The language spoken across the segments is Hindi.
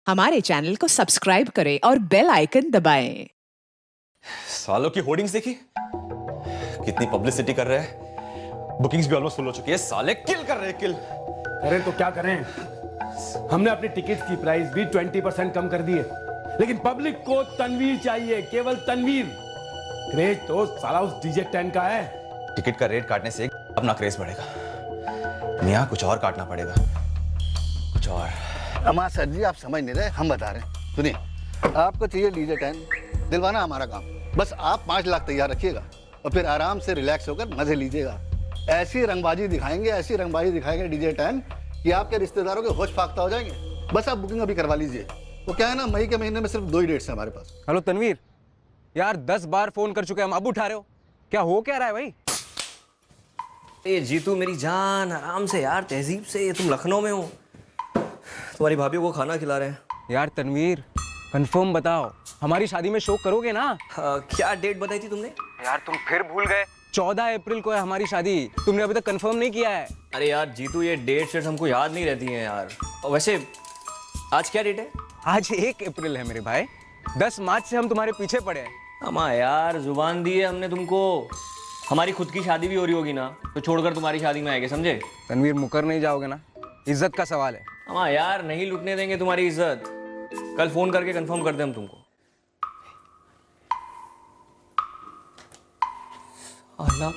हमारे चैनल को सब्सक्राइब करें और बेल आइकन दबाएं। सालों की होर्डिंग्स देखी, कितनी पब्लिसिटी कर रहे हैं। बुकिंग्स भी ऑलमोस्ट फुल हो चुकी है। साले किल कर रहे हैं, किल। करें तो क्या करें, हमने अपनी टिकट की प्राइस भी 20% कम कर दी है, लेकिन पब्लिक को तनवीर चाहिए, केवल तनवीर। क्रेज तो साला उस डीजे 10 का है। टिकट का रेट काटने से अपना क्रेज बढ़ेगा। मियां कुछ और काटना पड़ेगा, कुछ और। अमा सर जी, आप समझ नहीं रहे, हम बता रहे हैं। सुनिए, आपको चाहिए डीजे 10, दिलवाना हमारा काम। बस आप 5 लाख तैयार रखिएगा और फिर आराम से रिलैक्स होकर मजे लीजिएगा। ऐसी रंगबाजी दिखाएंगे डीजे 10 कि आपके रिश्तेदारों के होश फाख्ता हो जाएंगे। बस आप बुकिंग अभी करवा लीजिए। वो क्या है ना, मई के महीने में सिर्फ 2 ही डेट्स हैं हमारे पास। हेलो तनवीर, यार 10 बार फोन कर चुके हैं हम, अब उठा रहे हो? क्या हो क्या रहा है भाई? ए जीतू मेरी जान, आराम से यार, तहजीब से। तुम लखनऊ में हो, तुम्हारी भाभी को खाना खिला रहे हैं। यार तनवीर, कंफर्म बताओ, हमारी शादी में शो करोगे ना? क्या डेट बताई थी तुमने? यार तुम फिर भूल गए। 14 अप्रैल को है हमारी शादी, तुमने अभी तक कंफर्म नहीं किया है। अरे यार जीतू, ये डेट शेट हमको याद नहीं रहती हैं यार। और वैसे आज क्या डेट है? आज 1 अप्रैल है मेरे भाई। 10 मार्च से हम तुम्हारे पीछे पड़े हैं। अम्मा यार, जुबान दी है हमने तुमको। हमारी खुद की शादी भी हो रही होगी ना, तो छोड़कर तुम्हारी शादी में आएंगे, समझे? तनवीर, मुकर नहीं जाओगे ना? इज्जत का सवाल है। अम्मा यार, नहीं लुटने देंगे तुम्हारी इज्जत। कल फोन करके कंफर्म कर दे हम तुमको। अल्लाह,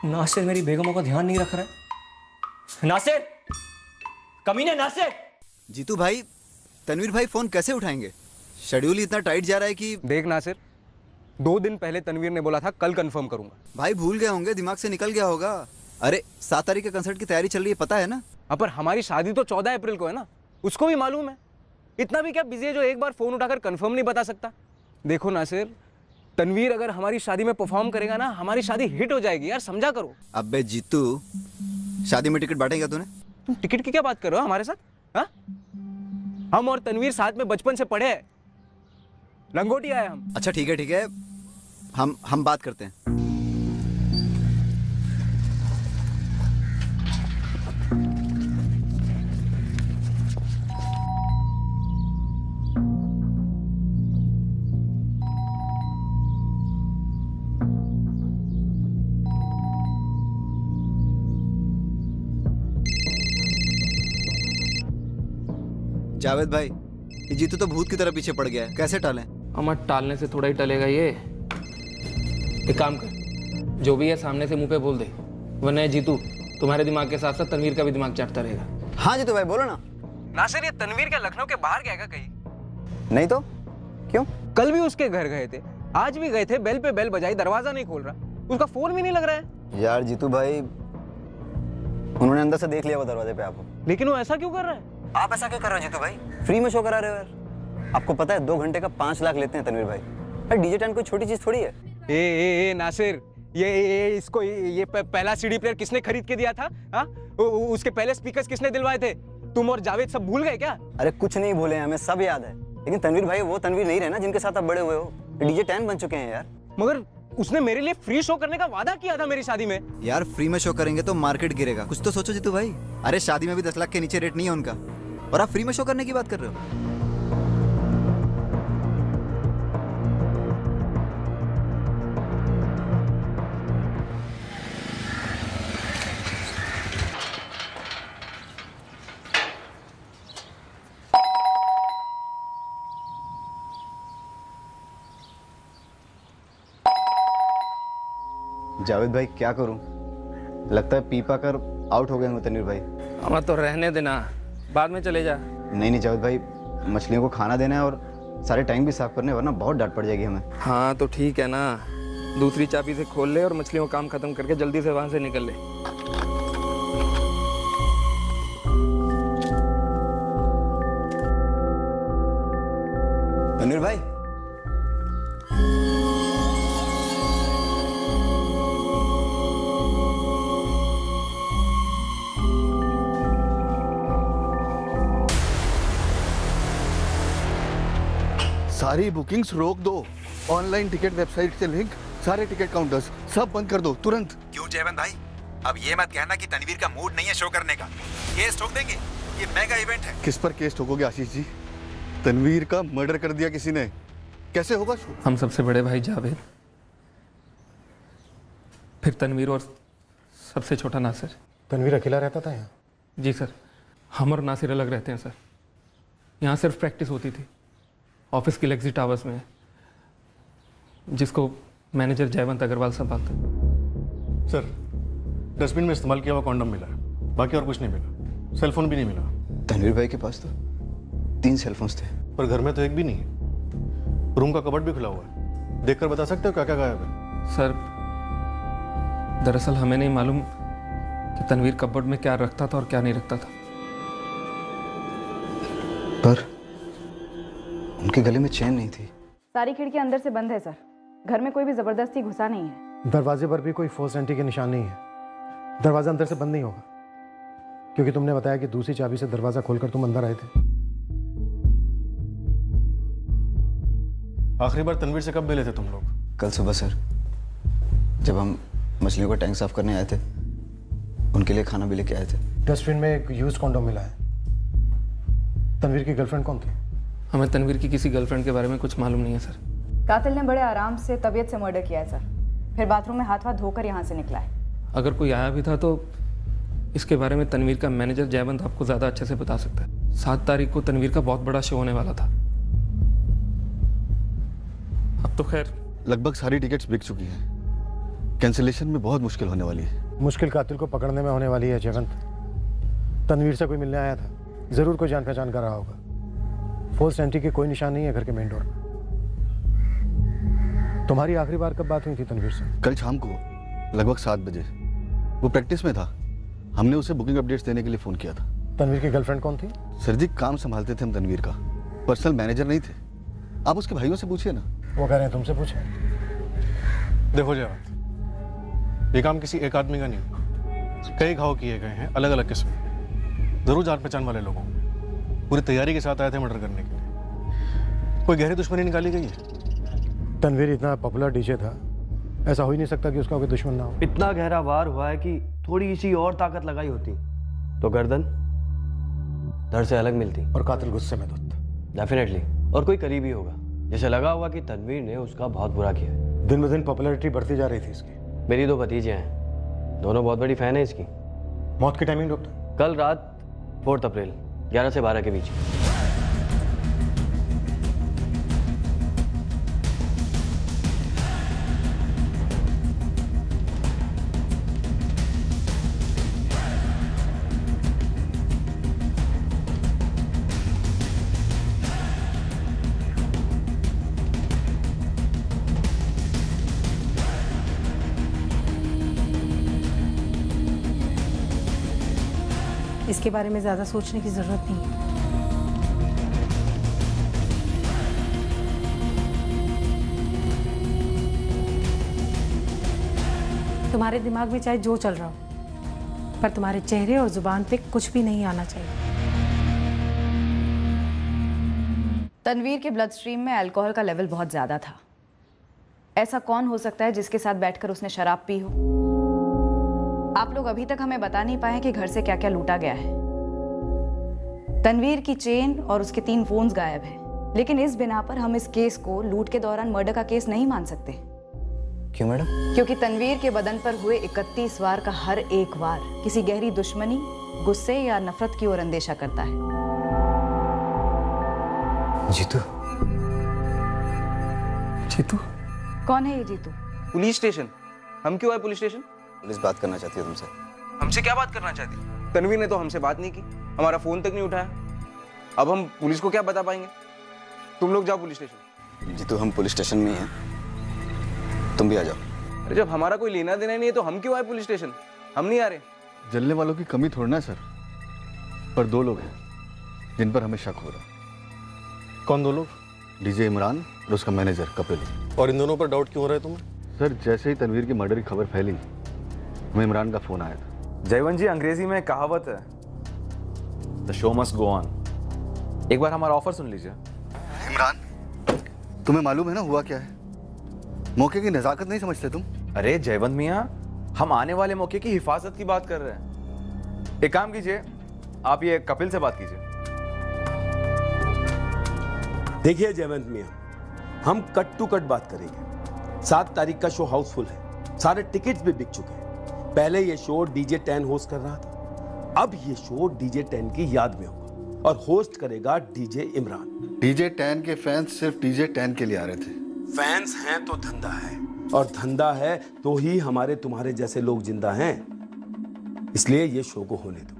नासिर मेरी बेगमों का ध्यान नहीं रख रहा है। नासिर, कमीने नासिर। जीतू भाई, तनवीर भाई फोन कैसे उठाएंगे? शेड्यूल इतना टाइट जा रहा है कि देख नासिर, 2 दिन पहले तनवीर ने बोला था कल कंफर्म करूंगा। भाई भूल गए होंगे, दिमाग से निकल गया होगा। अरे 7 तारीख के कंसर्ट की तैयारी चल रही है, पता है ना? अब पर हमारी शादी तो 14 अप्रैल को है ना, उसको भी मालूम है। इतना भी क्या बिजी है जो एक बार फोन उठाकर कंफर्म नहीं बता सकता? देखो नासिर, तनवीर अगर हमारी शादी में परफॉर्म करेगा ना, हमारी शादी हिट हो जाएगी यार, समझा करो। अबे जीतू, शादी में टिकट बांटेगा तूने? तुम टिकट की क्या बात कर रहे हो हमारे साथ? हाँ, हम और तनवीर साथ में बचपन से पढ़े हैं, लंगोटी आए हम। अच्छा ठीक है, हम बात करते हैं। जावेद भाई, ये जीतू तो भूत की तरह पीछे पड़ गया है, कैसे टालें? अम्मा, टालने से थोड़ा ही टलेगा ये। एक काम कर, जो भी है सामने से मुंह पे बोल दे, वरना ये जीतू तुम्हारे दिमाग के साथ साथ तनवीर का भी दिमाग चाटता रहेगा। हाँ जीतू भाई, बोलो ना। नासिर, ये तनवीर क्या लखनऊ के बाहर गया कहीं? नहीं तो क्यों? कल भी उसके घर गए थे, आज भी गए थे, बेल पे बेल बजाई, दरवाजा नहीं खोल रहा, उसका फोन भी नहीं लग रहा है। यार जीतू भाई, उन्होंने अंदर से देख लिया वो दरवाजे पे आपको। लेकिन वो ऐसा क्यों कर रहा है? आप ऐसा क्यों कर रहे हो जीतू भाई? फ्री में शो करा रहे हो यार। आपको पता है 2 घंटे का 5 लाख लेते हैं तनवीर भाई। अरे डीजे 10 कोई छोटी चीज थोड़ी है। ए नासिर, इसको पहला सीडी प्लेयर किसने खरीद के दिया था? हाँ, उसके पहले स्पीकर्स किसने दिलवाए थे? तुम और जावेद सब भूल गए क्या? अरे कुछ नहीं भूले, हमें सब याद है। लेकिन तनवीर भाई वो तनवीर नहीं रहे ना जिनके साथ आप बड़े हुए हो। डीजे 10 बन चुके हैं यार। मगर उसने मेरे लिए फ्री शो करने का वादा किया था मेरी शादी में। यार फ्री में शो करेंगे तो मार्केट गिरेगा, कुछ तो सोचो जीतू भाई। अरे शादी में भी 10 लाख के नीचे रेट नहीं है उनका, और आप फ्री में शो करने की बात कर रहे हो। जावेद भाई क्या करूं, लगता है पी पा कर आउट हो गए होंगे तनवीर भाई। अम्मा, तो रहने देना, बाद में चले जा। नहीं जावेद भाई, मछलियों को खाना देना है और सारे टैंक भी साफ करने, वरना बहुत डांट पड़ जाएगी हमें। हाँ तो ठीक है ना, दूसरी चाबी से खोल ले और मछलियों का काम खत्म करके जल्दी से वहां से निकल ले। तनवीर भाई, सारी बुकिंग्स रोक दो। ऑनलाइन टिकट वेबसाइट से लिंक, सारे टिकट काउंटर्स सब बंद कर दो तुरंत। क्यों जयवंत भाई, अब ये मत कहना कि तनवीर का मूड नहीं है शो करने का। केस ठोक देंगे, ये मेगा इवेंट है। किस पर केस ठोकोगे आशीष जी? तनवीर का मर्डर कर दिया किसी ने, कैसे होगा? हम सबसे बड़े भाई जावेद, फिर तनवीर और सबसे छोटा नासिर। तनवीर अकेला रहता था यहाँ? जी सर, हम और नासिर अलग रहते हैं सर। यहाँ सिर्फ प्रैक्टिस होती थी, ऑफिस की लेक्सी टावर्स में, जिसको मैनेजर जयवंत अग्रवाल संभालते। सर, डस्टबिन में इस्तेमाल किया हुआ कॉन्डम मिला है, बाकी और कुछ नहीं मिला। सेलफोन भी नहीं मिला। तनवीर भाई के पास तो 3 सेलफोन्स थे, पर घर में तो एक भी नहीं है। रूम का कबर्ड भी खुला हुआ है, देखकर बता सकते हो क्या क्या गायब है? सर, दरअसल हमें नहीं मालूम कि तनवीर कबर्ड में क्या रखता था और क्या नहीं रखता था। पर उनके गले में चेन नहीं थी। सारी खिड़कियां अंदर से बंद है सर, घर में कोई भी जबरदस्ती घुसा नहीं है। दरवाजे पर भी कोई फोर्स एंट्री के निशान नहीं है। दरवाजा अंदर से बंद नहीं होगा, क्योंकि तुमने बताया कि दूसरी चाबी से दरवाजा खोलकर तुम अंदर आए थे। आखिरी बार तनवीर से कब मिले थे तुम लोग? कल सुबह सर, जब हम मछलियों का टैंक साफ करने आए थे, उनके लिए खाना भी लेके आए थे। डस्टबिन में एक यूज्ड कॉन्डोम मिला है। तनवीर की गर्लफ्रेंड कौन थी? हमें तनवीर की किसी गर्लफ्रेंड के बारे में कुछ मालूम नहीं है सर। कातिल ने बड़े आराम से तबीयत से मर्डर किया है सर, फिर बाथरूम में हाथ धोकर यहाँ से निकला है। अगर कोई आया भी था तो इसके बारे में तनवीर का मैनेजर जयवंत आपको ज़्यादा अच्छे से बता सकता है। 7 तारीख को तनवीर का बहुत बड़ा शो होने वाला था। अब तो खैर लगभग सारी टिकट्स बिक चुकी हैं। कैंसिलेशन में बहुत मुश्किल होने वाली है। मुश्किल कातिल को पकड़ने में होने वाली है जयवंत। तनवीर से कोई मिलने आया था, जरूर कोई जान पहचान कर रहा होगा। फोर्स एंट्री के कोई निशान नहीं है घर के मेन डोर पर। तुम्हारी आखिरी बार कब बात हुई थी तनवीर से? कल शाम को लगभग 7 बजे। वो प्रैक्टिस में था, हमने उसे बुकिंग अपडेट्स देने के लिए फ़ोन किया था। तनवीर की गर्लफ्रेंड कौन थी? सर जी, काम संभालते थे हम तनवीर का, पर्सनल मैनेजर नहीं थे। आप उसके भाइयों से पूछिए ना। वो कह रहे हैं तुमसे पूछे। देखो जयवंत, ये काम किसी एक आदमी का नहीं, कई घाव किए गए हैं अलग अलग किस्म, जरूर जान पहचान वाले लोगों, पूरी तैयारी के साथ आए थे मर्डर करने के लिए। कोई गहरी दुश्मनी निकाली गई है? तनवीर इतना पॉपुलर डीजे था, ऐसा हो ही नहीं सकता कि उसका कोई दुश्मन ना हो। इतना गहरा वार हुआ है कि थोड़ी सी और ताकत लगाई होती तो गर्दन धड़ से अलग मिलती। और कातिल गुस्से में धुत। डेफिनेटली, और कोई करीबी होगा जैसे लगा हुआ कि तनवीर ने उसका बहुत बुरा किया है। दिन ब दिन पॉपुलैरिटी बढ़ती जा रही थी इसकी। मेरी 2 भतीजे हैं, दोनों बहुत बड़ी फैन है इसकी। मौत की टाइमिंग डॉक्टर? कल रात 4 अप्रैल 11 से 12 के बीच। इसके बारे में ज़्यादा सोचने की ज़रूरत नहीं है। तुम्हारे दिमाग में चाहे जो चल रहा हो, पर तुम्हारे चेहरे और जुबान पे कुछ भी नहीं आना चाहिए। तनवीर के ब्लड स्ट्रीम में अल्कोहल का लेवल बहुत ज़्यादा था। ऐसा कौन हो सकता है जिसके साथ बैठकर उसने शराब पी हो? आप लोग अभी तक हमें बता नहीं पाए कि घर से क्या क्या लूटा गया है। तनवीर की चेन और उसके 3 फोन्स गायब हैं, लेकिन इस बिना पर हम इस केस को लूट के दौरान मर्डर का केस नहीं मान सकते। क्यों मैडम? क्योंकि तनवीर के बदन पर हुए 31 वार का हर एक वार किसी गहरी दुश्मनी, गुस्से या नफरत की ओर अंदेशा करता है। जीतू? जीतू? कौन है ये जीतू? Police station. हम क्यों आए पुलिस स्टेशन? पुलिस बात करना चाहती है तुमसे। हमसे क्या बात करना चाहती? तनवीर ने तो हमसे बात नहीं की, हमारा फोन तक नहीं उठाया। अब हम पुलिस को क्या बता पाएंगे? तुम लोग जाओ पुलिस स्टेशन। जीतू, हम पुलिस स्टेशन में ही हैं, तुम भी आ जाओ। अरे जब हमारा कोई लेना देना नहीं है तो हम क्यों आए पुलिस स्टेशन? हम नहीं आ रहे। जलने वालों की कमी थोड़ा है सर, पर 2 लोग हैं जिन पर हमें शक हो रहा है। कौन 2 लोग? डीजे इमरान और उसका मैनेजर कपिल। और इन दोनों पर डाउट क्यों हो रहा है तुम्हें? सर, जैसे ही तनवीर की मर्डर की खबर फैली, हमें इमरान का फोन आया था। जयवंत जी, अंग्रेजी में कहावत है, the show must go on. एक बार हमारा ऑफर सुन लीजिए। इमरान, तुम्हें मालूम है ना हुआ क्या है? मौके की नजाकत नहीं समझते तुम? अरे जयवंत मियाँ, हम आने वाले मौके की हिफाजत की बात कर रहे हैं। एक काम कीजिए, आप ये कपिल से बात कीजिए। देखिए जयवंत मियां, हम कट टू कट बात करेंगे। 7 तारीख का शो हाउसफुल है, सारे टिकट्स भी बिक चुके हैं। पहले ये शो डीजे 10 होस्ट कर रहा था, अब ये शो डीजे 10 की याद में होगा और होस्ट करेगा डीजे इमरान। डीजे 10 के फैंस सिर्फ डीजे 10 के लिए आ रहे थे। फैंस हैं तो धंधा है, और धंधा है तो ही हमारे तुम्हारे जैसे लोग जिंदा हैं। इसलिए ये शो को होने दो।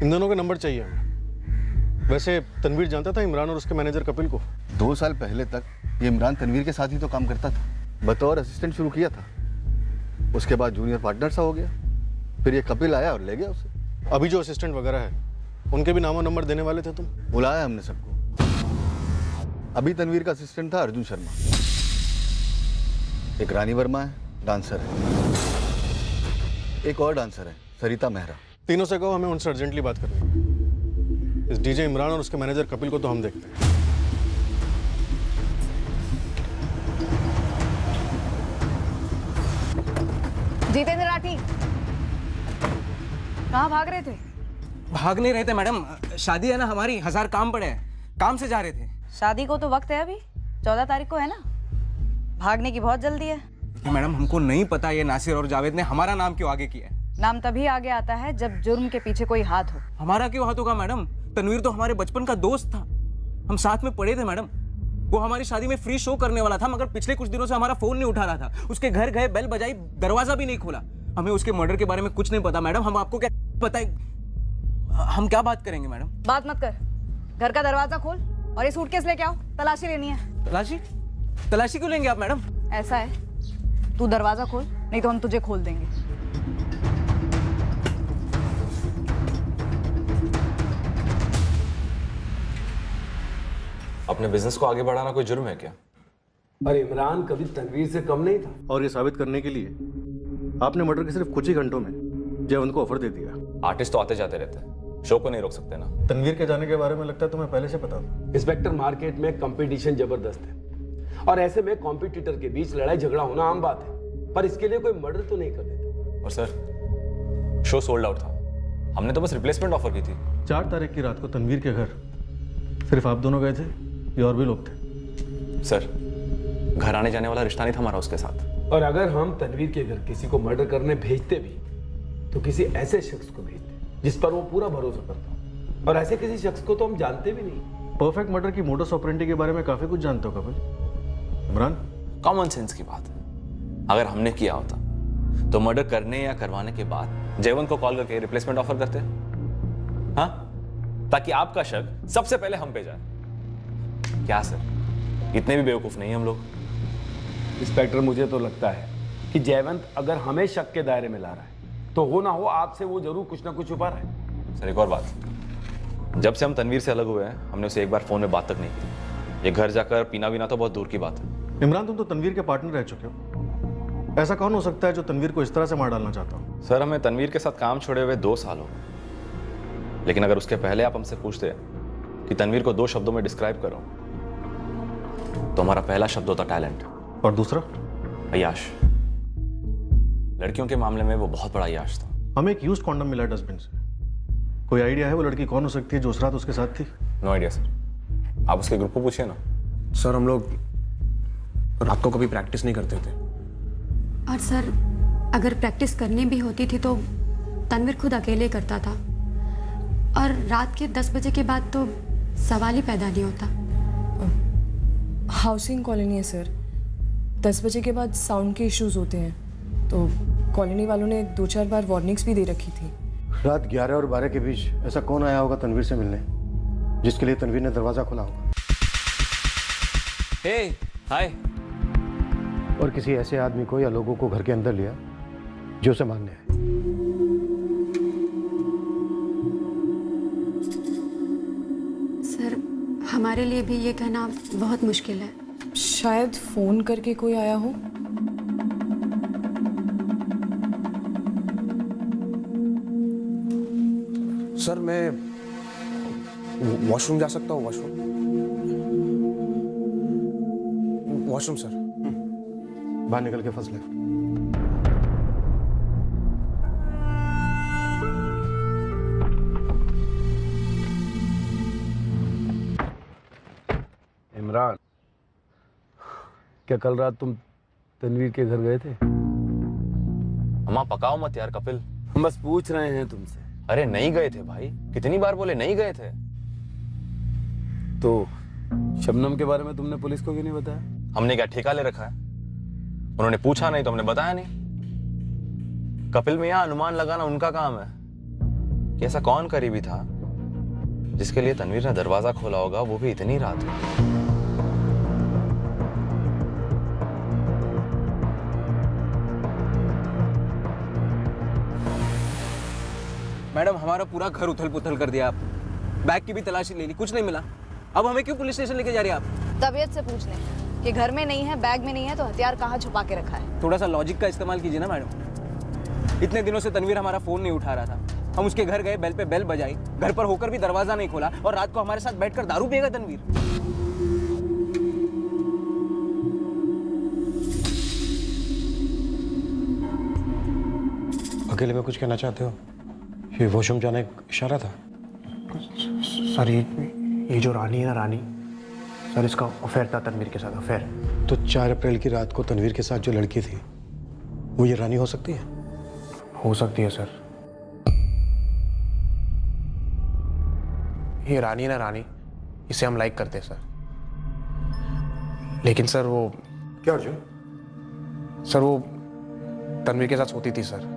इन दोनों के नंबर चाहिए हमें। वैसे तनवीर जानता था इमरान और उसके मैनेजर कपिल को? 2 साल पहले तक ये इमरान तनवीर के साथ ही तो काम करता था। बतौर असिस्टेंट शुरू किया था, उसके बाद जूनियर पार्टनर सा हो गया, फिर ये कपिल आया और ले गया उसे। अभी जो असिस्टेंट वगैरह है उनके भी नामो नंबर देने वाले थे तुम? बुलाया हमने सबको। अभी तनवीर का असिस्टेंट था अर्जुन शर्मा, एक रानी वर्मा है, डांसर है, एक और डांसर है सरिता मेहरा। तीनों से कहो हमें उनसे अर्जेंटली बात करनी है। इस डीजे इमरान और उसके मैनेजर कपिल को तो हम देखते हैं। जितेंद्र राठी, कहाँ भाग रहे थे? भाग नहीं रहे थे मैडम, शादी है ना हमारी, 1000 काम पड़े हैं, काम से जा रहे थे। शादी को तो वक्त है, अभी 14 तारीख को है ना, भागने की बहुत जल्दी है। मैडम हमको नहीं पता ये नासिर और जावेद ने हमारा नाम क्यों आगे किया है। नाम तभी आगे आता है जब जुर्म के पीछे कोई हाथ हो। हमारा क्यों हाथ होगा मैडम? तनवीर तो हमारे बचपन का दोस्त था, हम साथ में पढ़े थे मैडम। वो हमारी शादी में फ्री शो करने वाला था, मगर पिछले कुछ दिनों से हमारा फोन नहीं उठा रहा था। उसके घर गए, बेल बजाई, दरवाजा भी नहीं खोला। हमें उसके मर्डर के बारे में कुछ नहीं पता मैडम। हम आपको क्या पता है? हम क्या बात करेंगे मैडम? बात मत कर, घर का दरवाजा खोल और ये सूटकेस लेके आओ, तलाशी लेनी है। तलाशी? तलाशी क्यों लेंगे आप मैडम? ऐसा है, तू दरवाजा खोल, नहीं तो हम तुझे खोल देंगे। अपने बिजनेस को आगे बढ़ाना कोई जुर्म है क्या? पर इमरान कभी तनवीर से कम नहीं था। और ये साबित करने के लिए आपने मर्डर के सिर्फ कुछ ही घंटों में जयवंत को ऑफर दे दिया। आर्टिस्ट तो आते जाते रहते हैं, शो को नहीं रोक सकते ना। तनवीर के जाने के बारे में लगता है तुम्हें पहले से पता था। इंस्पेक्टर, मार्केट में कंपटीशन जबरदस्त है और ऐसे में कॉम्पिटिटर के बीच लड़ाई झगड़ा होना आम बात है, पर इसके लिए कोई मर्डर तो नहीं कर देता। और सर, शो सोल्ड आउट था, हमने तो बस रिप्लेसमेंट ऑफर की थी। 4 तारीख की रात को तनवीर के घर सिर्फ आप दोनों गए थे या और भी लोग थे? सर, घर आने जाने वाला रिश्ता नहीं था हमारा उसके साथ। और अगर हम तनवीर के घर किसी को मर्डर करने भेजते भी तो किसी ऐसे शख्स को भेजते जिस पर वो पूरा भरोसा करता हो, और ऐसे किसी शख्स को तो हम जानते भी नहीं। परफेक्ट मर्डर की मोडस ऑपरेंडी के बारे में काफी कुछ जानते हो कपिल। इमरान, कॉमन सेंस की बात है। अगर हमने किया होता तो मर्डर करने या करवाने के बाद जयवंत को कॉल करके रिप्लेसमेंट ऑफर करते, हाँ, ताकि आपका शक सबसे पहले हम पे जाए। क्या सर, इतने भी बेवकूफ नहीं हम लोग? इंस्पेक्टर, मुझे तो लगता है कि जयवंत अगर हमें शक के दायरे में ला रहा है तो हो ना हो आपसे वो जरूर कुछ ना कुछ छुपा रहा है। सर, एक और बात, जब से हम तनवीर से अलग हुए हैं हमने उसे एक बार फोन में बात तक नहीं की। ये घर जाकर पीना वीना तो बहुत दूर की बात है। इमरान, तुम तो तनवीर के पार्टनर रह चुके हो, ऐसा कौन हो सकता है जो तनवीर को इस तरह से मार डालना चाहता हो? सर, हमें तनवीर के साथ काम छोड़े हुए 2 साल हो गए, लेकिन अगर उसके पहले आप हमसे पूछते कि तनवीर को 2 शब्दों में डिस्क्राइब करो तो हमारा पहला शब्द होता टैलेंट, और दूसरा अय्याश। लड़कियों के मामले में वो बहुत बड़ा अय्याश था। हमें एक यूज्ड कॉन्डम मिला डस्टबिन से। कोई आइडिया है वो लड़की कौन हो सकती है जो उस रात उसके साथ थी? नो आइडिया सर, आप उसके ग्रुप को पूछिए ना। सर, हम लोग रात को कभी प्रैक्टिस नहीं करते थे। और सर, अगर प्रैक्टिस करनी भी होती थी तो तनवीर खुद अकेले करता था, और रात के 10 बजे के बाद तो सवाल ही पैदा नहीं होता। हाउसिंग कॉलोनी है सर, 10 बजे के बाद साउंड के इश्यूज होते हैं, तो कॉलोनी वालों ने 2-4 बार वार्निंग्स भी दे रखी थी। रात 11 और 12 के बीच ऐसा कौन आया होगा तनवीर से मिलने जिसके लिए तनवीर ने दरवाजा खोला होगा? हे, हाय। और किसी ऐसे आदमी को या लोगों को घर के अंदर लिया जो उसे मारने आए। सर, हमारे लिए भी ये कहना बहुत मुश्किल है। शायद फोन करके कोई आया हो। सर, मैं वॉशरूम जा सकता हूँ? Washroom sir. बाहर निकल के फर्स्ट लेफ्ट। इमरान, क्या कल रात तुम तनवीर के घर गए थे? अम्मा पकाओ मत यार कपिल। हम बस पूछ रहे हैं तुमसे। अरे नहीं गए थे भाई, कितनी बार बोले नहीं गए थे। तो शबनम के बारे में तुमने पुलिस को क्यों नहीं बताया? हमने क्या ठेका ले रखा है? उन्होंने पूछा नहीं तो हमने बताया नहीं। कपिल में यहाँ अनुमान लगाना उनका काम है कि ऐसा कौन करीबी था जिसके लिए तनवीर ने दरवाजा खोला होगा, वो भी इतनी रात में। मैडम हमारा पूरा घर उथल पुथल कर दिया आप। बैग की भी तलाशी ले ली, कुछ नहीं मिला। अब हमें क्यों पुलिस स्टेशन लेके जा रही है आप? तबीयत से पूछ लें कि घर में नहीं है, बैग में नहीं है, तो हथियार कहाँ छुपा के रखा है? थोड़ा सा लॉजिक का इस्तेमाल कीजिए ना मैडम। इतने दिनों से तनवीर हमारा फोन नहीं उठा रहा था, हम उसके घर गए, बेल पे बेल बजाई, घर पर होकर भी दरवाजा नहीं खोला, और रात को हमारे साथ बैठकर दारू पिएगा तनवीर। अकेले में कुछ कहना चाहते हो? ये वॉशरूम जाने का इशारा था? सर ये जो रानी है ना, रानी सर, इसका अफेयर था तनवीर के साथ, अफेयर। तो 4 अप्रैल की रात को तनवीर के साथ जो लड़की थी वो ये रानी हो सकती है? हो सकती है सर। ये रानी ना रानी, इसे हम लाइक करते हैं सर। लेकिन सर वो क्या अर्जुन? सर वो तनवीर के साथ सोती थी सर।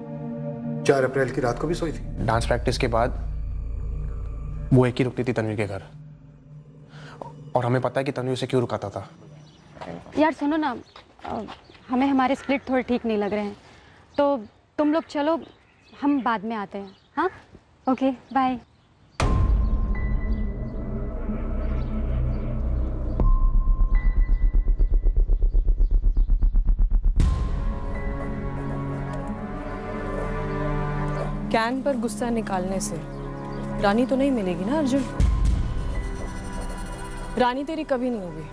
4 अप्रैल की रात को भी सोई थी? डांस प्रैक्टिस के बाद वो एक ही रुकती थी तनवीर के घर, और हमें पता है कि तनवीर उसे क्यों रुकाता था। यार सुनो ना, हमें हमारे स्प्लिट थोड़े ठीक नहीं लग रहे हैं, तो तुम लोग चलो, हम बाद में आते हैं। हाँ ओके बाय। कैन पर गुस्सा निकालने से रानी तो नहीं मिलेगी ना अर्जुन? रानी तेरी कभी नहीं होगी।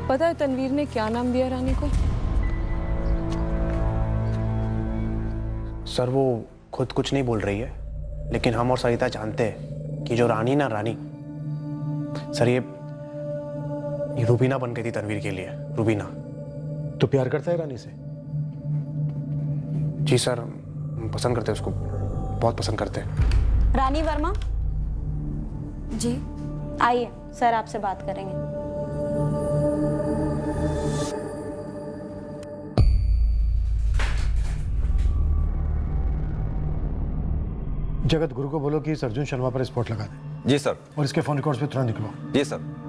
पता है तनवीर ने क्या नाम दिया रानी को? सर वो खुद कुछ नहीं बोल रही है, लेकिन हम और सरिता जानते हैं कि जो रानी ना रानी, सर ये रूबीना बन गई थी तनवीर के लिए। रूबीना। तो प्यार करता है रानी से? जी सर, हम पसंद करते हैं उसको, बहुत पसंद करते हैं। रानी वर्मा जी आइए, सर आपसे बात करेंगे। जगत गुरु को बोलो कि इस अर्जुन शर्मा पर स्पॉट लगा दे। जी सर। और इसके फोन रिकॉर्ड्स पे तुरंत निकलो। जी सर।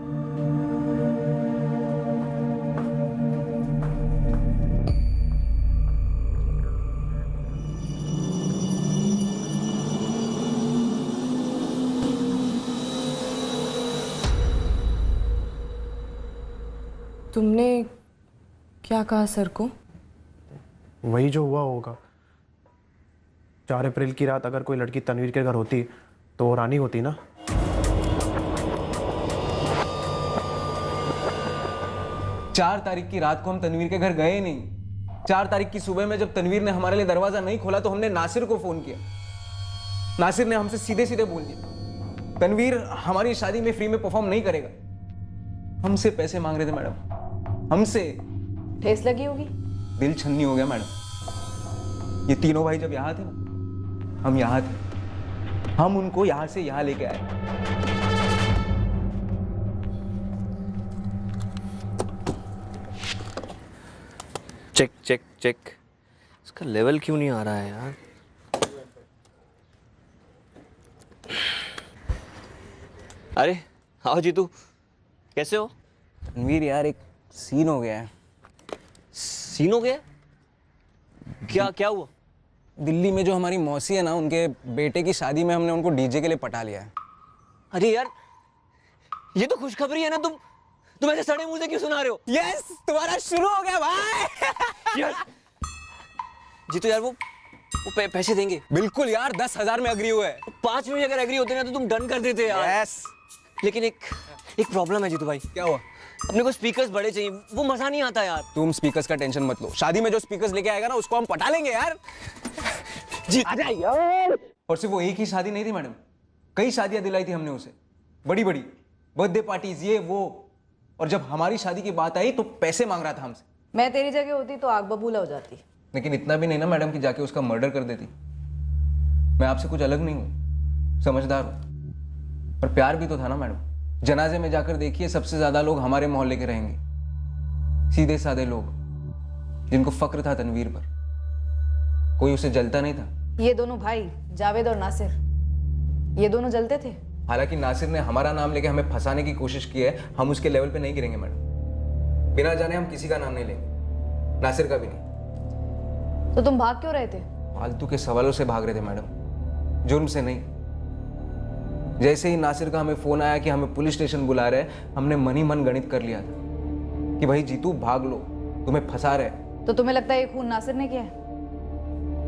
तुमने क्या कहा सर को? वही जो हुआ होगा। 4 अप्रैल की रात अगर कोई लड़की तनवीर के घर होती तो वो रानी होती ना। चार तारीख की रात को हम तनवीर के घर गए नहीं। 4 तारीख की सुबह में जब तनवीर ने हमारे लिए दरवाजा नहीं खोला तो हमने नासिर को फोन किया। नासिर ने हमसे सीधे सीधे बोल दिया तनवीर हमारी शादी में फ्री में परफॉर्म नहीं करेगा। हमसे पैसे मांग रहे थे मैडम, हमसे। ठेस लगी होगी? दिल छन्नी हो गया मैडम। ये तीनों भाई जब यहाँ थे ना, हम यहाँ थे, हम उनको यहाँ से यहाँ लेके आए। चेक चेक चेक, इसका लेवल क्यों नहीं आ रहा है यार? अरे आओ जीतू, कैसे हो? तनवीर यार एक सीन हो गया है। सीन हो गया? क्या क्या हुआ? दिल्ली में जो हमारी मौसी है ना, उनके बेटे की शादी में हमने उनको डीजे के लिए पटा लिया है। अरे यार ये तो खुशखबरी है ना, तुम ऐसे सड़े मुंह से क्यों सुना रहे हो? यस, तुम्हारा शुरू हो गया भाई। यार जीतू यार वो पैसे देंगे? बिल्कुल यार, 10,000 में अग्री हुए। 5 में अगर एग्री होते ना तो तुम डन कर देते यार। यस। लेकिन एक प्रॉब्लम है जीतू भाई। क्या हुआ? अपने को स्पीकर्स बड़े चाहिए, वो मजा नहीं आता यार। तुम स्पीकर्स का टेंशन मत लो, शादी में जो स्पीकर्स लेके आएगा ना उसको हम पटा लेंगे यार। जी आजा यार। और सिर्फ वो एक ही शादी नहीं थी मैडम, कई शादियां दिलाई थी हमने उसे, बड़ी बड़ी। बर्थडे पार्टीज, ये वो। और जब हमारी शादी की बात आई तो पैसे मांग रहा था हमसे। मैं तेरी जगह होती तो आग बबूला हो जाती। लेकिन इतना भी नहीं ना मैडम कि जाके उसका मर्डर कर देती। मैं आपसे कुछ अलग नहीं हूँ, समझदार हूँ, पर प्यार भी तो था ना मैडम। जनाजे में जाकर देखिए, सबसे ज्यादा लोग हमारे मोहल्ले के रहेंगे, सीधे साधे लोग जिनको फक्र था तनवीर पर। कोई उसे जलता नहीं था। ये दोनों भाई जावेद और नासिर, ये दोनों जलते थे। हालांकि नासिर ने हमारा नाम लेके हमें फंसाने की कोशिश की है, हम उसके लेवल पे नहीं गिरेंगे मैडम। बिना जाने हम किसी का नाम नहीं लेंगे, नासिर का भी नहीं। तो तुम भाग क्यों रहे थे? फालतू के सवालों से भाग रहे थे मैडम, जुर्म से नहीं। जैसे ही नासिर का हमें फोन आया कि हमें पुलिस स्टेशन बुला रहे हैं, हमने मन ही मन गणित कर लिया था कि भाई जीतू भाग लो, तुम्हें फंसा रहे। तो तुम्हें लगता है ये खून नासिर ने किया है?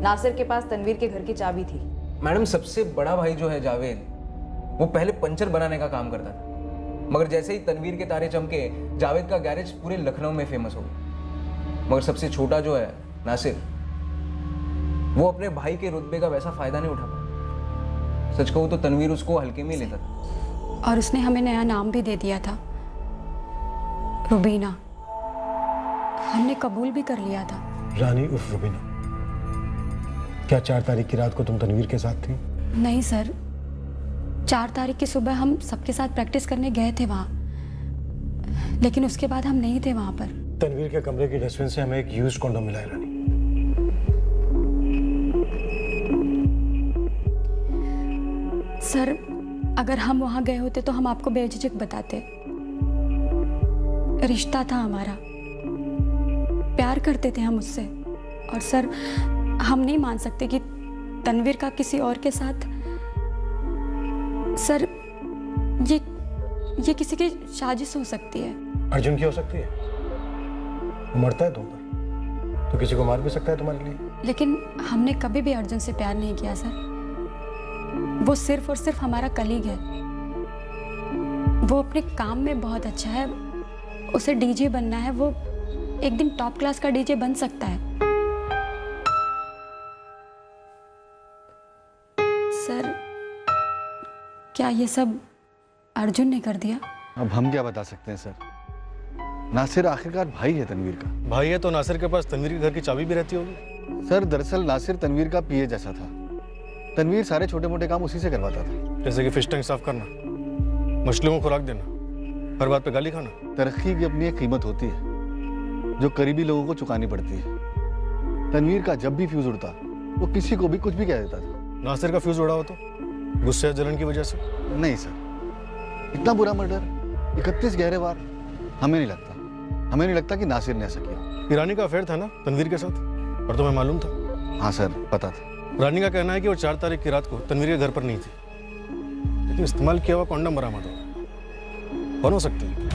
नासिर के पास तनवीर के घर की चाबी थी। मैडम सबसे बड़ा भाई जो है जावेद, वो पहले पंचर बनाने का काम करता था, मगर जैसे ही तनवीर के तारे चमके, जावेद का गैरेज पूरे लखनऊ में फेमस हो गया। मगर सबसे छोटा जो है नासिर, वो अपने भाई के रुतबे का वैसा फायदा नहीं उठा पाया। सच कहूं तो तनवीर उसको हल्के में लेता था। और उसने हमें नया नाम भी दे दिया था, रुबीना। हमने कबूल भी कर लिया था। रानी उर्फ रुबीना। क्या 4 तारीख की रात को तुम तनवीर के साथ थी? नहीं सर, 4 तारीख की सुबह हम सबके साथ प्रैक्टिस करने गए थे वहाँ, लेकिन उसके बाद हम नहीं थे वहाँ पर। तनवीर के कमरे की डस्टबिन से हमें एक यूज्ड कॉन्डोम मिला है रानी। सर, अगर हम वहाँ गए होते तो हम आपको बेझिझक बताते। रिश्ता था हमारा, प्यार करते थे हम उससे। और सर, हम नहीं मान सकते कि तनवीर का किसी और के साथ। सर, ये किसी की साजिश हो सकती है। अर्जुन की हो सकती है, वो मरता है तुम पर, तो किसी को मार भी सकता है तुम्हारे लिए। लेकिन हमने कभी भी अर्जुन से प्यार नहीं किया सर। वो सिर्फ और सिर्फ हमारा कलीग है। वो अपने काम में बहुत अच्छा है, उसे डीजे बनना है, वो एक दिन टॉप क्लास का डीजे बन सकता है। सर, क्या ये सब अर्जुन ने कर दिया? अब हम क्या बता सकते हैं सर। नासिर आखिरकार भाई है तनवीर का। भाई है तो नासिर के पास तनवीर के घर की चाबी भी रहती होगी। सर दरअसल नासिर तनवीर का पीए जैसा था। तनवीर सारे छोटे मोटे काम उसी से करवाता था, जैसे कि फिश टैंक साफ करना, मछलियों को खुराक देना, हर बात पे गाली खाना। तरक्की की अपनी एक कीमत होती है जो करीबी लोगों को चुकानी पड़ती है। तनवीर का जब भी फ्यूज उड़ता, वो किसी को भी कुछ भी कह देता था। नासिर का फ्यूज उड़ा हो तो गुस्से या जलन की वजह से? नहीं सर, इतना बुरा मर्डर, 31 गहरे वार, हमें नहीं लगता कि नासिर ने ऐसा किया। रानी का अफेयर था ना तनवीर के साथ, और तुम्हें मालूम था? हाँ सर, पता था। रानी का कहना है कि वो 4 तारीख की रात को तनवीर के घर पर नहीं थी, लेकिन इस्तेमाल किया हुआ कॉन्डम बरामद होगा। कौन हो सकते हैं?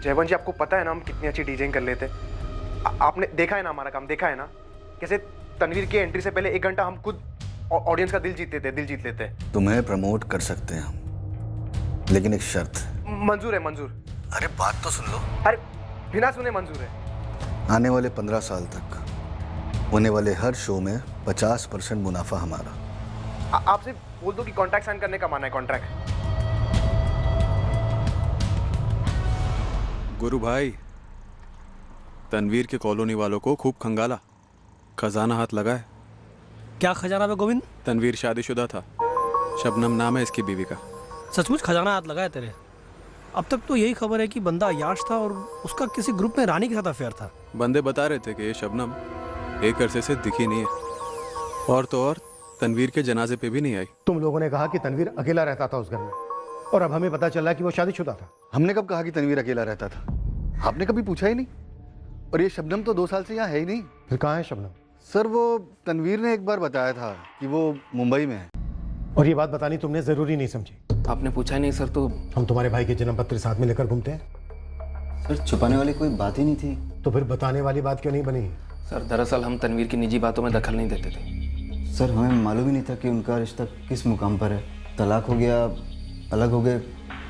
जयवंत जी, आपको पता है ना हम कितनी अच्छी डीजेइंग कर लेते। आपने देखा है ना हमारा काम, देखा है ना कैसे तनवीर की एंट्री से पहले 1 घंटा हम खुद ऑडियंस का दिल जीत लेते। तुम्हें प्रमोट कर सकते हैं हम, लेकिन एक शर्त। मंजूर है, मंजूर। अरे बात तो सुन लो। अरे बिना सुने मंजूर है। आने वाले 15 साल तक होने वाले हर शो में 50% मुनाफा हमारा। आपसे बोल दो कि कॉन्ट्रैक्ट साइन करने का माना है। कॉन्ट्रैक्ट गुरु भाई, तनवीर के कॉलोनी वालों को खूब खंगाला, खजाना हाथ लगा है। क्या खजाना में गोविंद? तनवीर शादीशुदा था, शबनम नाम है इसकी बीवी का। सचमुच खजाना हाथ लगा है तेरे? अब तक तो यही खबर है कि बंदा अयाश था और उसका किसी ग्रुप में रानी के साथ अफेयर था। बंदे बता रहे थे कि ये शबनम एक अरसे से दिखी नहीं है, और तो और तनवीर के जनाजे पे भी नहीं आई। तुम लोगों ने कहा कि तनवीर अकेला रहता था उस घर में, और अब हमें पता चला कि वो शादीशुदा था। हमने कब कहा कि तनवीर अकेला रहता था? आपने कभी पूछा ही नहीं। और ये शबनम तो 2 साल से यहाँ है ही नहीं। फिर कहाँ है शबनम? सर, वो तनवीर ने एक बार बताया था कि वो मुंबई में है। और ये बात बतानी तुमने जरूरी नहीं समझी? आपने पूछा नहीं सर। तो हम तुम्हारे भाई के जन्म पत्र साथ में लेकर घूमते हैं। सर, छुपाने वाली कोई बात ही नहीं थी। तो फिर बताने वाली बात क्यों नहीं बनी? सर, दरअसल हम तनवीर की निजी बातों में दखल नहीं देते थे। सर, हमें मालूम ही नहीं था कि उनका रिश्ता किस मुकाम पर है। तलाक हो गया, अलग हो गए,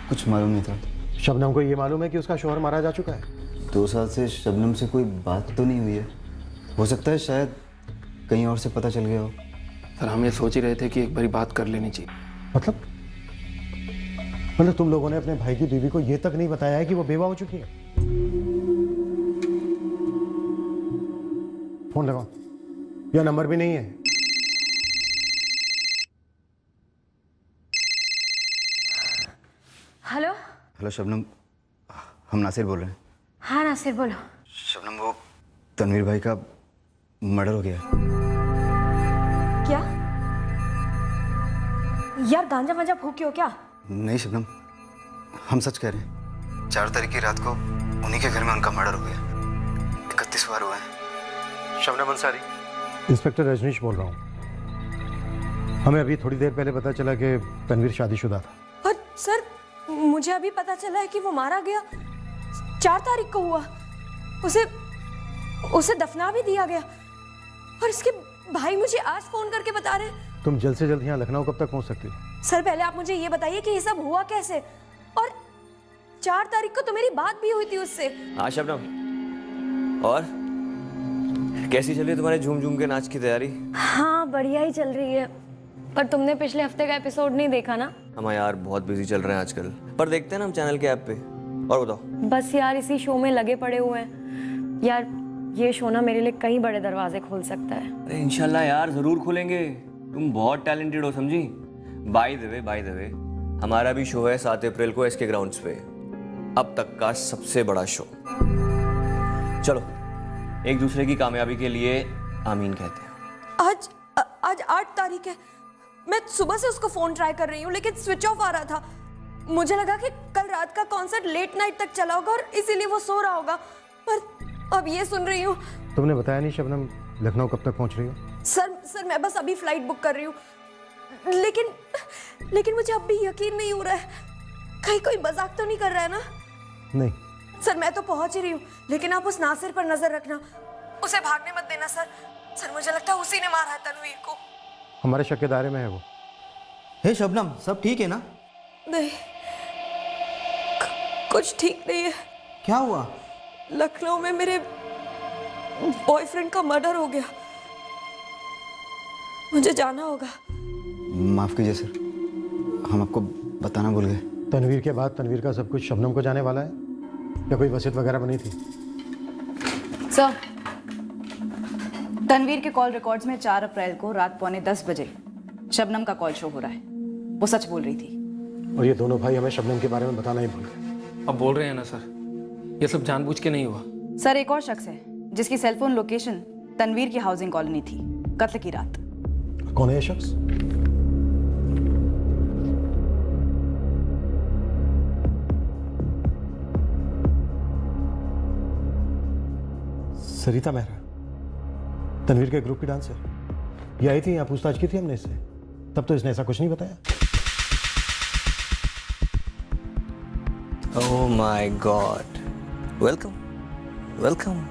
कुछ मालूम नहीं था। शबनम को ये मालूम है कि उसका शौहर मारा जा चुका है? 2 साल से शबनम से कोई बात तो नहीं हुई है। हो सकता है शायद कहीं और से पता चल गया हो। सर हम ये सोच ही रहे थे कि एक बारी बात कर लेनी चाहिए। मतलब तुम लोगों ने अपने भाई की बीवी को ये तक नहीं बताया है कि वो बेवा हो चुकी है? फोन लगाओ, या नंबर भी नहीं है। हेलो। हेलो शबनम, हम नासिर बोल रहे हैं। हाँ नासिर बोलो। शबनम वो तनवीर भाई का मर्डर हो गया। क्या यार, गांजा वांजा फूकी हो क्या? नहीं शबनम, हम सच कह रहे हैं। 4 तारीख की रात को उन्हीं के घर में उनका मर्डर हो गया। 31 बार हुआ है। शबनम अंसारी, इंस्पेक्टर रजनीश बोल रहा हूँ। हमें अभी थोड़ी देर पहले पता चला कि तनवीर शादीशुदा था। और सर मुझे अभी पता चला है कि वो मारा गया 4 तारीख को हुआ। उसे दफना भी दिया गया। और इसके भाई मुझे आज फोन करके बता रहे हैं। तुम जल्द से जल्द यहाँ लखनऊ कब तक पहुँच सकती हो? सर पहले आप मुझे ये बताइए कि ये सब हुआ कैसे, और 4 तारीख को तो मेरी बात भी हुई थी उससे। हाँ शबनम, और कैसी चल रही है तुम्हारे झूम झूम के नाच की तैयारी? हाँ बढ़िया ही चल रही है, पर तुमने पिछले हफ्ते का एपिसोड नहीं देखा ना? हम यार बहुत बिजी चल रहे हैं आजकल, पर देखते हैं ना हम चैनल के ऐप पे। और बताओ। बस यार इसी शो में लगे पड़े हुए हैं यार। ये शो ना मेरे लिए कई बड़े दरवाजे खोल सकता है। अरे इंशाल्लाह यार जरूर खोलेंगे। तुम बहुत टैलेंटेड हो समझी। बाय द वे हमारा भी शो है 7 अप्रैल को एसके ग्राउंड्स पे, अब तक का सबसे बड़ा शो। चलो एक दूसरे की कामयाबी के लिए आमीन कहते हैं। आज 8 तारीख है। मैं सुबह से उसको फोन ट्राई कर रही हूँ लेकिन स्विच ऑफ आ रहा था। मुझे लगा कि कल रात का कॉन्सर्ट लेट नाइट तक चला होगा और इसीलिए वो सो रहा होगा, पर अब ये सुन रही हूँ। तुमने बताया नहीं शबनम लखनऊ कब तक पहुंच रही हो? सर मैं बस अभी फ्लाइट बुक कर रही हूँ, लेकिन मुझे अब भी यकीन नहीं हो रहा है। कहीं कोई मजाक तो नहीं कर रहा है ना? नहीं सर मैं तो पहुंच ही रही हूँ, लेकिन आप उस नासिर पर नजर रखना, उसे भागने मत देना सर मुझे लगता है उसी ने मारा है तनवीर को। हमारे शक के दायरे में है वो। हे शबनम, सब ठीक है ना? नहीं कुछ ठीक नहीं है। क्या हुआ? लखनऊ में मेरे बॉयफ्रेंड का मर्डर हो गया। मुझे जाना होगा। माफ कीजिए सर, हम आपको बताना भूल गए। तनवीर के बाद तनवीर का सब कुछ शबनम को जाने वाला है, या कोई वसीयत वगैरह बनी थी? सर तनवीर के कॉल रिकॉर्ड्स में 4 अप्रैल को रात 9:45 बजे शबनम का कॉल शो हो रहा है। वो सच बोल रही थी। और ये दोनों भाई हमें शबनम के बारे में बताना ही भूल गए। अब बोल रहे हैं ना सर, ये सब जानबूझ के नहीं हुआ। सर एक और शख्स है जिसकी सेलफोन लोकेशन तनवीर की हाउसिंग कॉलोनी थी कत्ल की रात। कौन है ये शख्स? सरिता मेहरा, तनवीर के ग्रुप की डांसर। ये आई थी यहाँ, पूछताछ की थी हमने इससे, तब तो इसने ऐसा कुछ नहीं बताया। Oh my God, welcome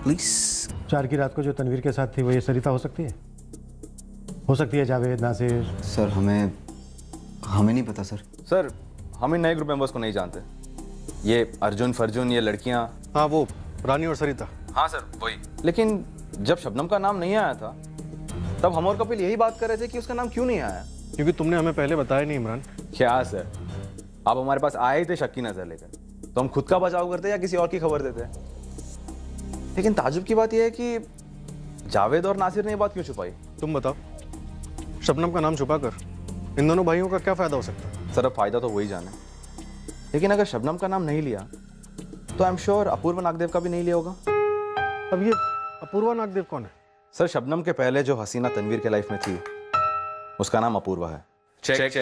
please. 4 की रात को जो तनवीर के साथ थी वो ये सरिता हो सकती है? हो सकती है जावेद, नासिर। सर हमें नहीं पता सर। सर हम इन नए ग्रुप मेंबर्स को नहीं जानते। ये अर्जुन फर्जुन, ये लड़कियां। हाँ वो रानी और सरिता। हाँ सर वही। लेकिन जब शबनम का नाम नहीं आया था तब हम और कपिल यही बात कर रहे थे कि उसका नाम क्यों नहीं आया। क्योंकि तुमने हमें पहले बताया नहीं इमरान। क्या सर, आप हमारे पास आए ही थे शक की नजर लेकर, तो हम खुद का बचाव करते या किसी और की खबर देते। लेकिन ताजुब की बात यह है कि जावेद और नासिर ने ये बात क्यों छुपाई? तुम बताओ, शबनम का नाम छुपाकर इन दोनों भाइयों का क्या फायदा हो सकता है? सर अब फायदा तो वही जाने, लेकिन अगर शबनम का नाम नहीं लिया तो I am sure Apoorva Nagdev का भी नहीं लिया होगा। अब ये अपूर्वा नागदेव कौन है? सर शबनम के पहले जो हसीना तनवीर के लाइफ में थी उसका नाम अपूर्वा है। Check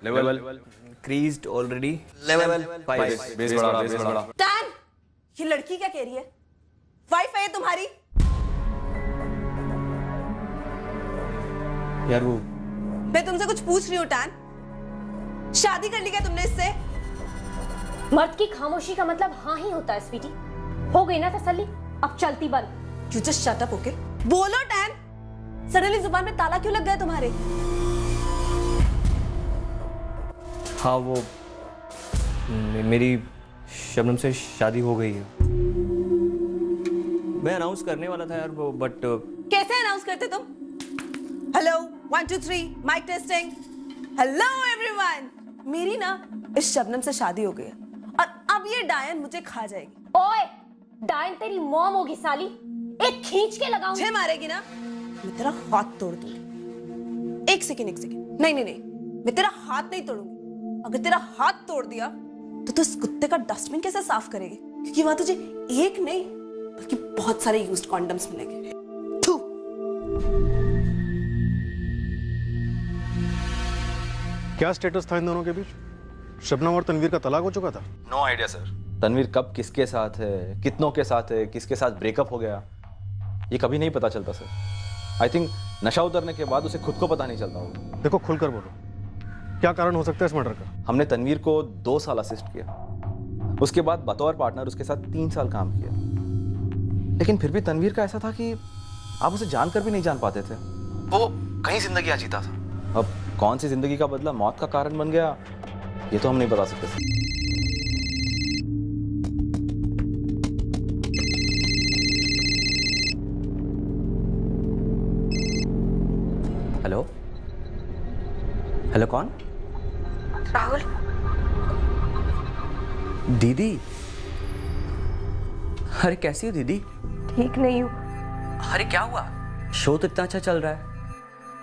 level creased already, level 5। Base बड़ा। टैन, ये लड़की क्या कह रही है? वाइफ है तुम्हारी? यार वो मैं तुमसे कुछ पूछ रही हूँ टैन, शादी कर ली क्या तुमने इससे? मर्द की खामोशी का मतलब हाँ ही होता है स्वीटी। हो गई ना तसल्ली, अब चलती बंद। You just shut up, okay? बोलो टैन, सडनली जुबान में ताला क्यों लग गया तुम्हारे? हाँ वो मेरी शबनम से शादी हो गई है। मैं अनाउंस करने वाला था यार वो, बट कैसे अनाउंस करते तुम? Hello 1 2 3 mike testing. Hello everyone, मेरी ना इस शबनम से शादी हो गई है और अब ये डायन मुझे खा जाएगी। ओए, डायन तेरी मॉम होगी साली, एक खींच के लगाऊंगी। छे मारेगी ना, मैं तेरा हाथ तोड़ दूंगी। एक सेकंड नहीं, मैं तेरा हाथ नहीं तोड़ूंगी। अगर तेरा हाथ तोड़ दिया तो तू इस कुत्ते का डस्टबिन कैसे साफ करेगी? क्योंकि वहां तुझे एक नहीं बल्कि बहुत सारे यूज्ड कॉन्डम्स मिलेंगे। थू। क्या स्टेटस था इन दोनों के बीच? शबनम और तनवीर का तलाक हो चुका था? No idea sir. तनवीर कब किसके साथ है, कितनों के साथ है, किसके साथ ब्रेकअप हो गया, ये कभी नहीं पता चलता सर। आई थिंक नशा उतरने के बाद उसे खुद को पता नहीं चलता होगा। देखो खुलकर बोलो, क्या कारण हो सकता है इस मर्डर का? हमने तनवीर को 2 साल असिस्ट किया, उसके बाद बतौर पार्टनर उसके साथ 3 साल काम किया, लेकिन फिर भी तनवीर का ऐसा था कि आप उसे जानकर भी नहीं जान पाते थे। वो कहीं जिंदगी जीता था। अब कौन सी जिंदगी का बदला मौत का कारण बन गया, ये तो हम नहीं बता सकते सर। हेलो हेलो, कौन? राहुल। दीदी, अरे कैसी हो दीदी? ठीक नहीं हूँ। अरे क्या हुआ? शो तो इतना अच्छा चल रहा है,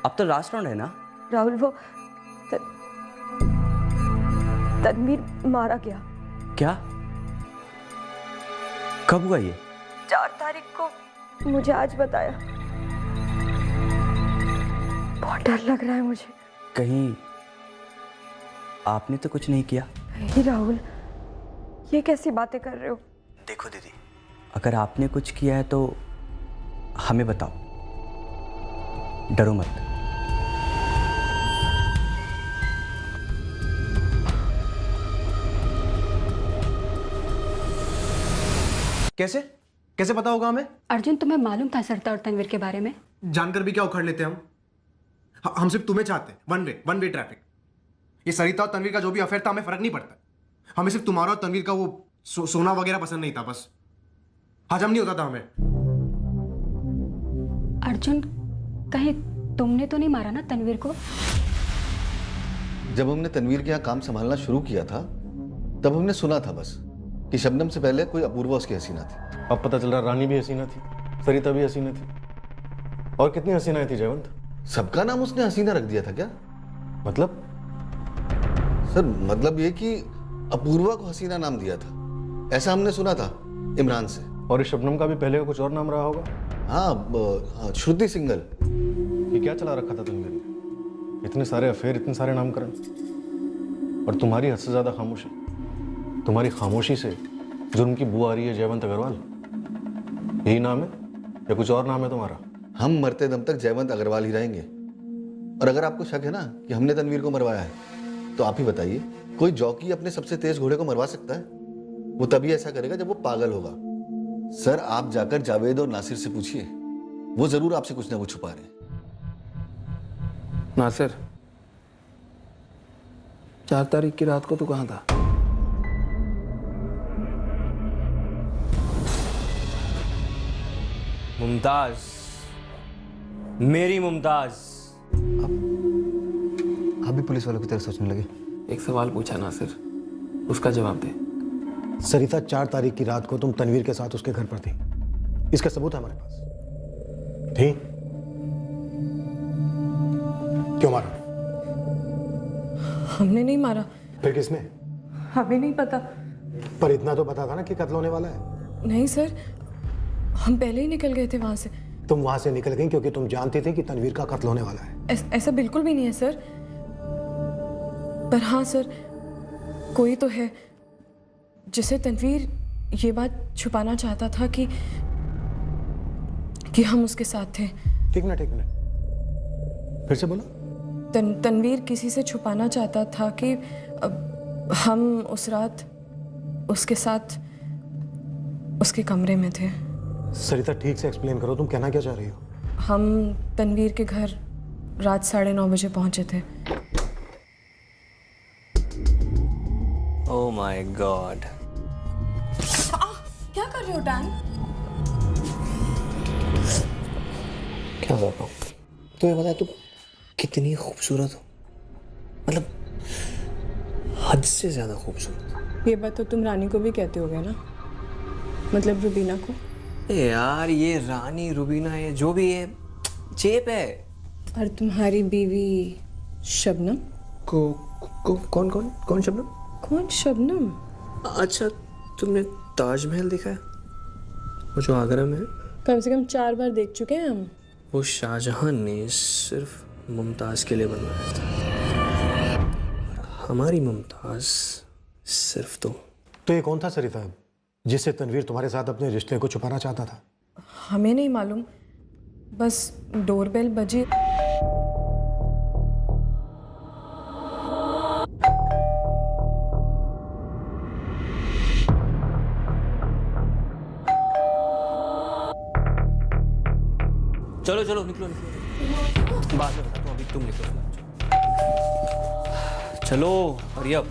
अब तो लास्ट राउंड है ना? राहुल वो तनवीर मारा गया। क्या? कब हुआ ये? 4 तारीख को मुझे आज बताया। बहुत डर लग रहा है मुझे। कहीं आपने तो कुछ नहीं किया? नहीं राहुल, ये कैसी बातें कर रहे हो? देखो दीदी, अगर आपने कुछ किया है तो हमें बताओ, डरो मत। कैसे कैसे पता होगा हमें? अर्जुन, तुम्हें मालूम था सरिता और तनवीर के बारे में? जानकर भी क्या उखाड़ लेते हम? हम सिर्फ तुम्हें चाहते हैं, वन वे ट्रैफिक। ये सरिता और तनवीर का जो भी अफेयर था हमें फर्क नहीं पड़ता। हमें सिर्फ तुम्हारा और तनवीर का वो सोना वगैरह पसंद नहीं था, बस हजम नहीं होता था हमें। अर्जुन, कहीं तुमने तो नहीं मारा ना तनवीर को? जब हमने तनवीर के यहाँ काम संभालना शुरू किया था तब हमने सुना था बस कि शबनम से पहले कोई अपूर्वा उसकी हसीना थी। अब पता चल रहा रानी भी हसीना थी, सरिता भी हसीना थी। और कितनी हसीनाएं थी जयवंत? सबका नाम उसने हसीना रख दिया था क्या? मतलब? सर मतलब ये कि अपूर्वा को हसीना नाम दिया था, ऐसा हमने सुना था इमरान से। और इस शबनम का भी पहले का कुछ और नाम रहा होगा? हाँ, श्रुति सिंगल। ये क्या चला रखा था तुमने? इतने सारे अफेयर, इतने सारे नामकरण, और तुम्हारी हद से ज्यादा खामोशी। तुम्हारी खामोशी से जुर्म की बू आ रही है जयवंत अग्रवाल। यही नाम है या कुछ और नाम है तुम्हारा? हम मरते दम तक जयवंत अग्रवाल ही रहेंगे। और अगर आपको शक है ना कि हमने तनवीर को मरवाया है तो आप ही बताइए, कोई जॉकी अपने सबसे तेज घोड़े को मरवा सकता है? वो तभी ऐसा करेगा जब वो पागल होगा। सर आप जाकर जावेद और नासिर से पूछिए, वो जरूर आपसे कुछ ना कुछ छुपा रहे हैं। नासिर, 4 तारीख की रात को तू कहाँ था? मुमताज, मेरी मुमताज। आप भी पुलिस वालों की तरह सोचने लगे? एक सवाल पूछा नासिर, उसका जवाब दे। सरिता 4 तारीख की रात को तुम तनवीर के साथ उसके घर पर थी, इसका सबूत है हमारे पास। थी? क्यों मारा? हमने नहीं मारा। फिर किसने? हमें नहीं पता। पर इतना तो पता था ना कि कत्ल होने वाला है। नहीं सर, हम पहले ही निकल गए थे वहां से। तुम वहां से निकल गई क्योंकि तुम जानती थी कि तनवीर का कत्ल होने वाला है। ऐसा बिल्कुल भी नहीं है सर। पर हाँ सर, कोई तो है जिसे तनवीर ये बात छुपाना चाहता था कि हम उसके साथ थे। ठीक ना, फिर से बोलो। तनवीर किसी से छुपाना चाहता था कि हम उस रात उसके साथ उसके कमरे में थे। सरिता ठीक से एक्सप्लेन करो, तुम कहना क्या चाह रही हो? हम तनवीर के घर रात 9:30 बजे पहुंचे थे। ओह माय गॉड, क्या कर रहे हो डैन? क्या कर रहा हूँ? तुम्हें पता है तुम कितनी खूबसूरत हो, मतलब हद से ज्यादा खूबसूरत। ये बात तो तुम रानी को भी कहते होगे ना, मतलब रुबीना को। यार ये रानी रुबीना ये जो भी है चेप है। और तुम्हारी बीवी शबनम कौन शबनम? कौन शबनम? अच्छा तुमने ताजमहल देखा है, वो जो आगरा में है? कम से कम 4 बार देख चुके हैं हम। वो शाहजहां ने सिर्फ मुमताज के लिए बनवाया था, और हमारी मुमताज सिर्फ तुम। तो ये कौन था सरिता जिससे तनवीर तुम्हारे साथ अपने रिश्ते को छुपाना चाहता था? हमें नहीं मालूम, बस डोरबेल बजी। चलो चलो निकलो निकलो, बाद में बताता हूँ, अभी तुम निकलो। चलो हरी अप।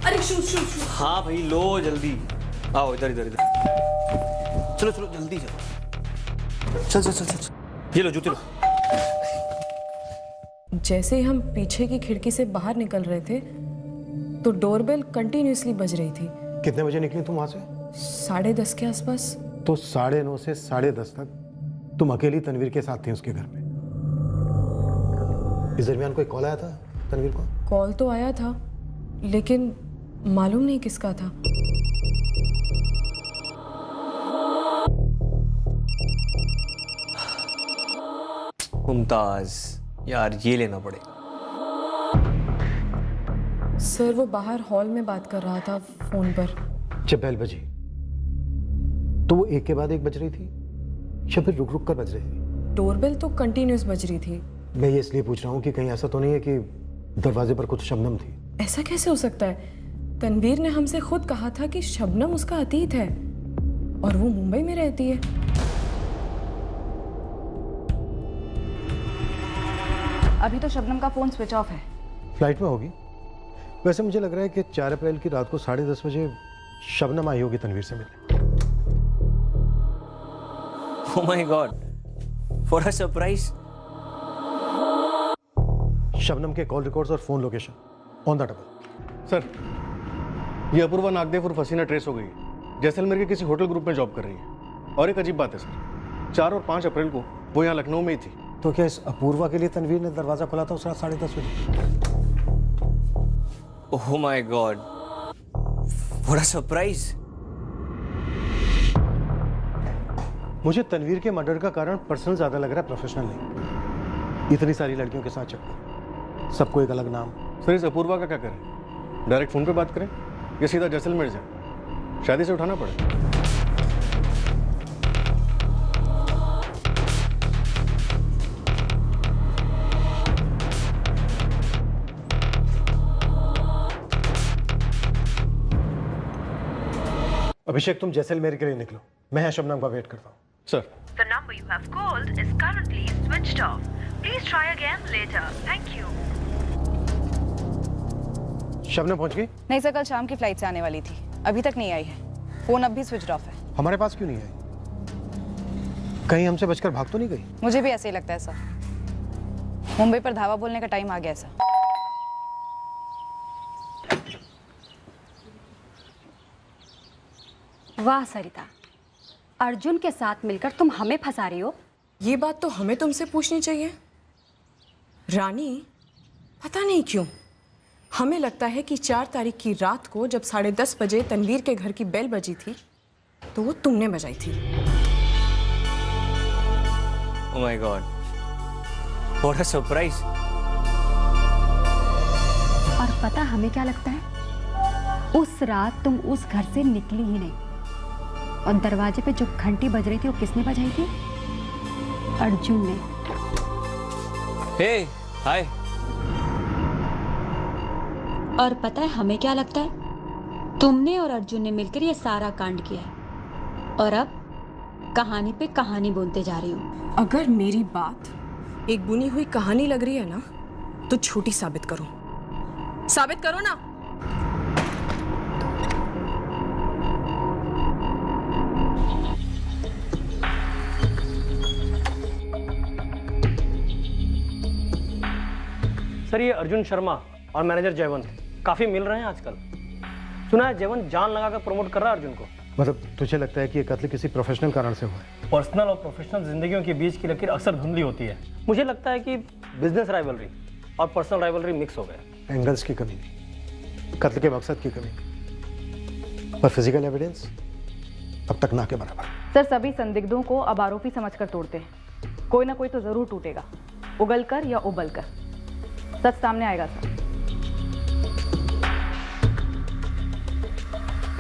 अरे शूज। हाँ भाई लो जल्दी आओ, इधर इधर इधर, चलो चलो जल्दी चलो, चल ये लो जूते लो। जैसे ही हम पीछे की खिड़की से बाहर निकल रहे थे तो डोरबेल कंटिन्यूअसली बज रही थी। कितने बजे निकली तुम वहां से? 10:30 के आसपास। तो 9:30 से 10:30 तक तुम अकेली तनवीर के साथ थी उसके घर में। इस दरमियान कोई कॉल आया था तनवीर को? कॉल तो आया था, लेकिन मालूम नहीं किसका था। मुमताज, यार ये लेना पड़ेगा। सर वो बाहर हॉल में बात कर रहा था फोन पर। जब बेल बजी तो वो एक के बाद एक बज रही थी या फिर रुक रुक कर बज रही थी? डोरबेल तो कंटिन्यूस बज रही थी। मैं ये इसलिए पूछ रहा हूँ कि कहीं ऐसा तो नहीं है कि दरवाजे पर कुछ शबनम थी? ऐसा कैसे हो सकता है? तनवीर ने हमसे खुद कहा था कि शबनम उसका अतीत है और वो मुंबई में रहती है। अभी तो शबनम का फोन स्विच ऑफ है। फ्लाइट में होगी। वैसे मुझे लग रहा है कि 4 अप्रैल की रात को 10:30 बजे शबनम आई होगी तनवीर से मिलने। Oh my God, for a surprise. Shabnam के कॉल रिकॉर्ड्स और phone location on the table. Sir, ये अपूर्वा नागदेव और फसीना ट्रेस हो गई है। जैसलमेर के किसी होटल ग्रुप में जॉब कर रही है। और एक अजीब बात है सर, 4 और 5 अप्रैल को वो यहाँ लखनऊ में ही थी। तो क्या इस अपूर्वा के लिए तनवीर ने दरवाजा खोला था उस रात 10:30 बजे? Oh my God, what a surprise. मुझे तनवीर के मर्डर का कारण पर्सनल ज्यादा लग रहा है, प्रोफेशनल नहीं। इतनी सारी लड़कियों के साथ चक्कर, सबको एक अलग नाम। सर इस अपूर्वा का क्या करें? डायरेक्ट फोन पे बात करें या सीधा जैसलमेर जाए? शादी से उठाना पड़े। अभिषेक तुम जैसलमेर के लिए निकलो, मैं शबनम का वेट करता हूँ। Sir, The number you have called is currently switched off. Please try again later. Thank you. Shabnam पहुंच गई? नहीं सर, कल शाम की फ्लाइट से आने वाली थी, अभी तक नहीं आई है। फोन अब भी स्विच ऑफ है। हमारे पास क्यों नहीं आई? कहीं हमसे बचकर भाग तो नहीं गई? मुझे भी ऐसे ही लगता है सर। मुंबई पर धावा बोलने का टाइम आ गया सर। वाह सरिता, अर्जुन के साथ मिलकर तुम हमें फंसा रही हो। ये बात तो हमें तुमसे पूछनी चाहिए रानी। पता नहीं क्यों हमें लगता है कि 4 तारीख की रात को जब 10:30 बजे तनवीर के घर की बेल बजी थी तो वो तुमने बजाई थी। Oh my God, what a surprise. और पता हमें क्या लगता है, उस रात तुम उस घर से निकली ही नहीं। और दरवाजे पे जो घंटी बज रही थी वो किसने बजाई थी? अर्जुन ने। Hey, hi. और पता है हमें क्या लगता है, तुमने और अर्जुन ने मिलकर ये सारा कांड किया है। और अब कहानी पे कहानी बोलते जा रही हूँ। अगर मेरी बात एक बुनी हुई कहानी लग रही है ना, तो छोटी साबित करो ना। सर ये अर्जुन शर्मा और मैनेजर जयवंत काफ़ी मिल रहे हैं आजकल। सुना है जयवंत जान लगाकर प्रमोट कर रहा है अर्जुन को। मतलब तुझे लगता है कि ये कत्ल किसी प्रोफेशनल कारण से हुआ है? पर्सनल और प्रोफेशनल जिंदगियों के बीच की लकीर अक्सर धुंधली होती है। मुझे लगता है कि बिजनेस राइवलरी और पर्सनल राइवलरी मिक्स हो गए। एंगल्स की कमी, कत्ल के मकसद की कमी, पर फिजिकल एविडेंस अब तक ना के बराबर। सर सभी संदिग्धों को अब आरोपी समझकर तोड़ते हैं। कोई ना कोई तो जरूर टूटेगा, उगलकर या उबलकर। सच सामने आएगा सर।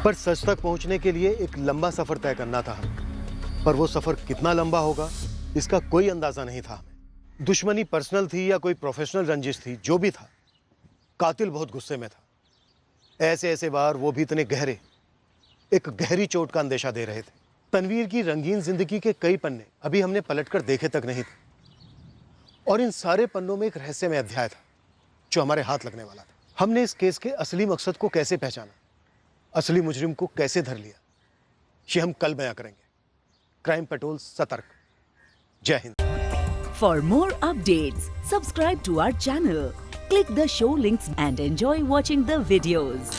पर सच तक पहुंचने के लिए एक लंबा सफर तय करना था हमें, पर वो सफर कितना लंबा होगा इसका कोई अंदाजा नहीं था हमें। दुश्मनी पर्सनल थी या कोई प्रोफेशनल रंजिश थी, जो भी था, कातिल बहुत गुस्से में था। ऐसे ऐसे वार, वो भी इतने गहरे, एक गहरी चोट का अंदेशा दे रहे थे। तनवीर की रंगीन जिंदगी के कई पन्ने अभी हमने पलटकर देखे तक नहीं थे, और इन सारे पन्नों में एक रहस्यमय अध्याय था जो हमारे हाथ लगने वाला था। हमने इस केस के असली मकसद को कैसे पहचाना, असली मुजरिम को कैसे धर लिया, ये हम कल बयां करेंगे। क्राइम पेट्रोल सतर्क। जय Hind. For more updates, subscribe to our channel, click the show links and enjoy watching the videos.